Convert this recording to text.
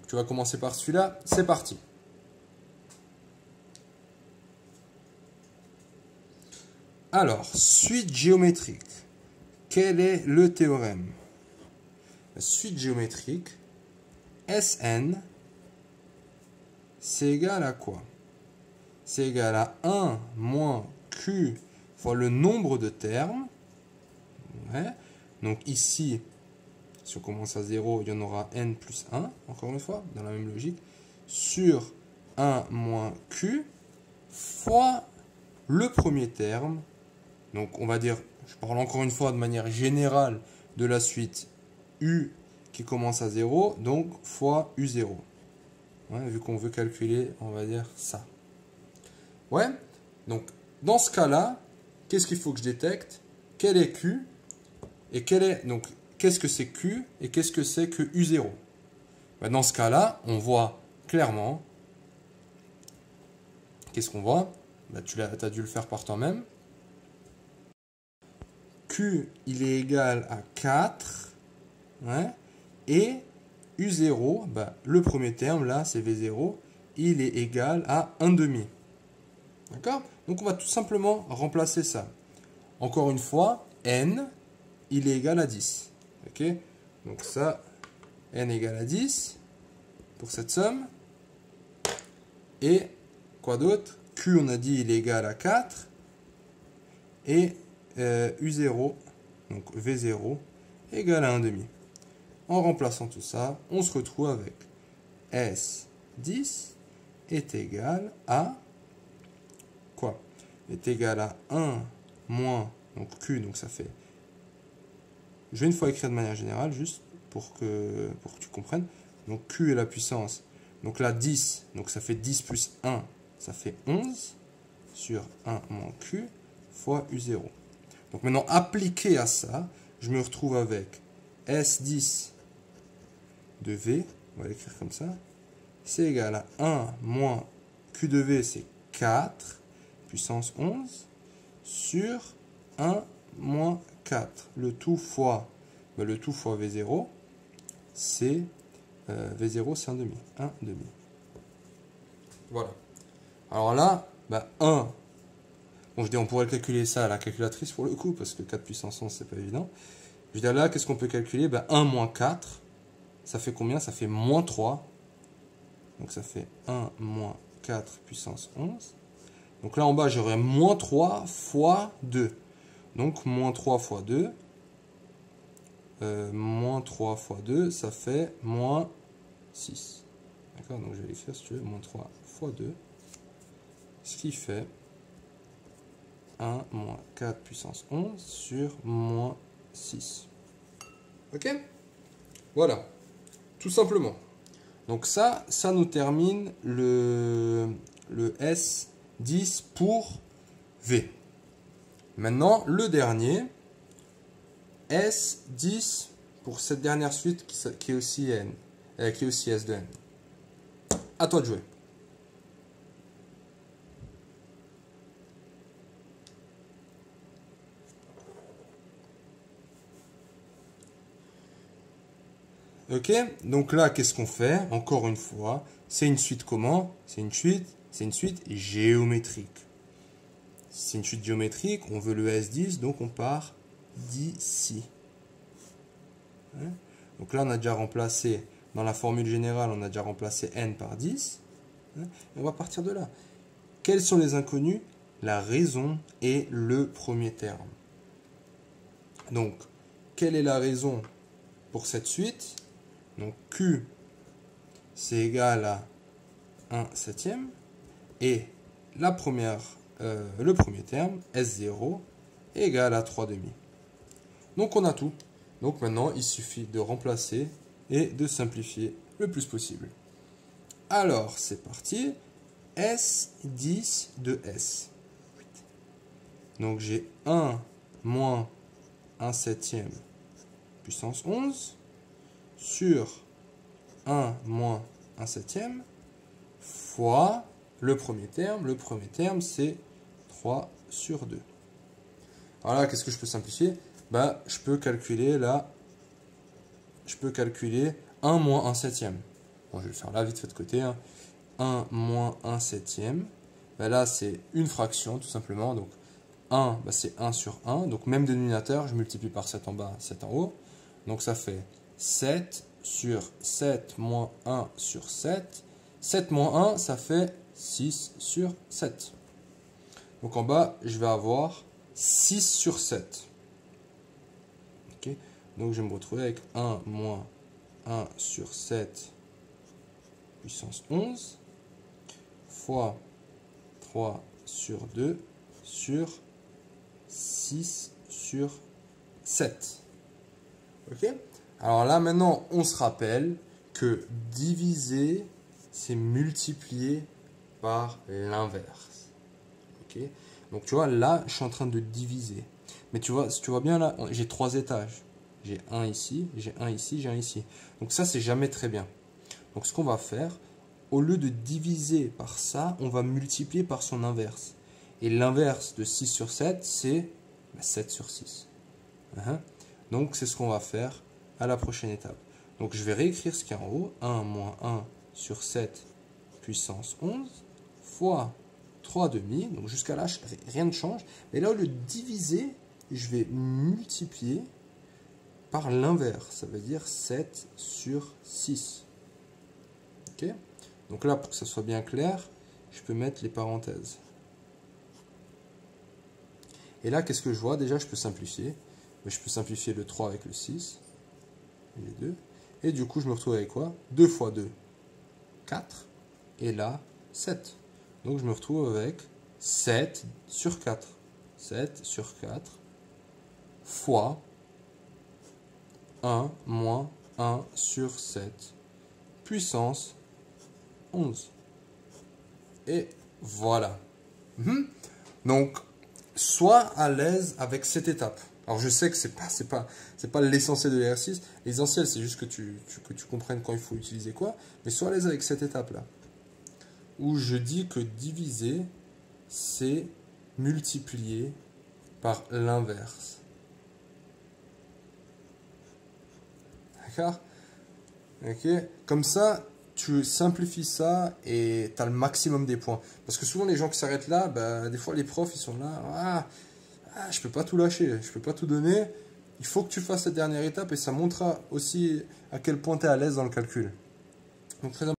Tu vas commencer par celui-là. C'est parti. Alors, suite géométrique. Quel est le théorème? La suite géométrique, Sn, c'est égal à quoi? C'est égal à 1 moins Q fois le nombre de termes. Ouais. Donc ici, si on commence à 0, il y en aura n plus 1, encore une fois, dans la même logique, sur 1 moins Q fois le premier terme. Donc on va dire, je parle encore une fois de manière générale de la suite U qui commence à 0, donc fois U0. Ouais, vu qu'on veut calculer, on va dire ça. Ouais, donc dans ce cas-là, qu'est-ce qu'il faut que je détecte? Quel est Q? Et donc qu'est-ce que c'est Q? Et qu'est-ce que c'est que U0? Ben, dans ce cas-là, on voit clairement. Qu'est-ce qu'on voit? Ben, tu as dû le faire par toi-même. Q, il est égal à 4. Ouais, et U0, ben, le premier terme, là, c'est V0, il est égal à 1 demi. D'accord? Donc on va tout simplement remplacer ça. Encore une fois, N, il est égal à 10. Ok? Donc ça, N égale à 10 pour cette somme. Et quoi d'autre? Q, on a dit, il est égal à 4. Et U0, donc V0, égale à 1 demi. En remplaçant tout ça, on se retrouve avec S10 est égal à quoi? Est égal à 1 moins, donc Q, donc ça fait... Je vais une fois écrire de manière générale, juste pour que tu comprennes. Donc Q est la puissance. Donc là, 10, donc ça fait 10 plus 1, ça fait 11 sur 1 moins Q fois U0. Donc maintenant, appliqué à ça, je me retrouve avec S10 de V, on va l'écrire comme ça, c'est égal à 1 moins Q de V, c'est 4, puissance 11, sur 1 moins 4. Le tout fois V0, c'est V0, c'est 1 demi. 1 demi. Voilà. Alors là, 1. Bon, je dis, on pourrait calculer ça à la calculatrice pour le coup, parce que 4 puissance 11, c'est pas évident. Je veux dire là, qu'est-ce qu'on peut calculer? 1 moins 4, ça fait combien? Ça fait moins 3. Donc ça fait 1 moins 4 puissance 11. Donc là en bas, j'aurai moins 3 fois 2. Donc moins 3 fois 2. Moins 3 fois 2, ça fait moins 6. D'accord? Donc je vais l'écrire si tu veux, moins 3 fois 2. Ce qui fait 1 moins 4 puissance 11 sur moins 6. Ok? Voilà. Tout simplement. Donc ça nous termine le S10 pour V. Maintenant, le dernier, S10 pour cette dernière suite qui est aussi N, qui est aussi S de N. À toi de jouer. Ok, donc là, qu'est-ce qu'on fait? Encore une fois, c'est une suite comment? C'est une suite géométrique. C'est une suite géométrique, on veut le S10, donc on part d'ici. Hein? Donc là, on a déjà remplacé, dans la formule générale, on a déjà remplacé n par 10. Hein? Et on va partir de là. Quels sont les inconnus? La raison et le premier terme. Donc, quelle est la raison pour cette suite? Donc Q, c'est égal à 1 septième. Et le premier terme, S0, est égal à 3 demi. Donc on a tout. Donc maintenant, il suffit de remplacer et de simplifier le plus possible. Alors, c'est parti. S10 de S. Donc j'ai 1 moins 1 septième puissance 11 sur 1 moins 1 septième fois le premier terme. Le premier terme, c'est 3 sur 2. Alors là, qu'est-ce que je peux simplifier? Je peux calculer là, je peux calculer 1 moins 1 septième. Bon, je vais le faire là, vite fait de côté. 1 moins 1 septième. Ben là, c'est une fraction, tout simplement. Donc, 1, ben c'est 1 sur 1. Donc, même dénominateur, je multiplie par 7 en bas, 7 en haut. Donc, ça fait 7 sur 7 moins 1 sur 7. 7 moins 1, ça fait 6 sur 7. Donc, en bas, je vais avoir 6 sur 7. Ok. Donc, je vais me retrouver avec 1 moins 1 sur 7 puissance 11 fois 3 sur 2 sur 6 sur 7. Ok? Alors là, maintenant, on se rappelle que diviser, c'est multiplier par l'inverse. Ok? Donc, tu vois, là, je suis en train de diviser. Mais tu vois, si tu vois bien là, j'ai 3 étages. J'ai un ici, j'ai un ici, j'ai un ici. Donc ça, c'est jamais très bien. Donc ce qu'on va faire, au lieu de diviser par ça, on va multiplier par son inverse. Et l'inverse de 6 sur 7, c'est 7 sur 6. Donc c'est ce qu'on va faire à la prochaine étape. Donc je vais réécrire ce qu'il y a en haut. 1 moins 1 sur 7 puissance 11 fois 3 demi. Donc jusqu'à là, rien ne change. Mais là, au lieu de diviser, je vais multiplier par l'inverse. Ça veut dire 7 sur 6. Ok? Donc là, pour que ça soit bien clair, je peux mettre les parenthèses. Et là, qu'est-ce que je vois? Déjà, je peux simplifier. Je peux simplifier le 3 avec le 6. Les 2. Et du coup, je me retrouve avec quoi? 2 fois 2, 4. Et là, 7. Donc, je me retrouve avec 7 sur 4. 7 sur 4 fois 1 moins 1 sur 7 puissance 11. Et voilà. Donc, sois à l'aise avec cette étape. Alors, je sais que c'est pas l'essentiel de l'exercice. L'essentiel, c'est juste que tu comprennes quand il faut utiliser quoi. Mais sois à l'aise avec cette étape-là. Où je dis que diviser, c'est multiplier par l'inverse. D'accord? Ok? Comme ça, tu simplifies ça et tu as le maximum des points. Parce que souvent, les gens qui s'arrêtent là, bah, des fois, les profs, ils sont là. Je peux pas tout lâcher, je peux pas tout donner. Il faut que tu fasses cette dernière étape et ça montrera aussi à quel point tu es à l'aise dans le calcul. Donc, très important.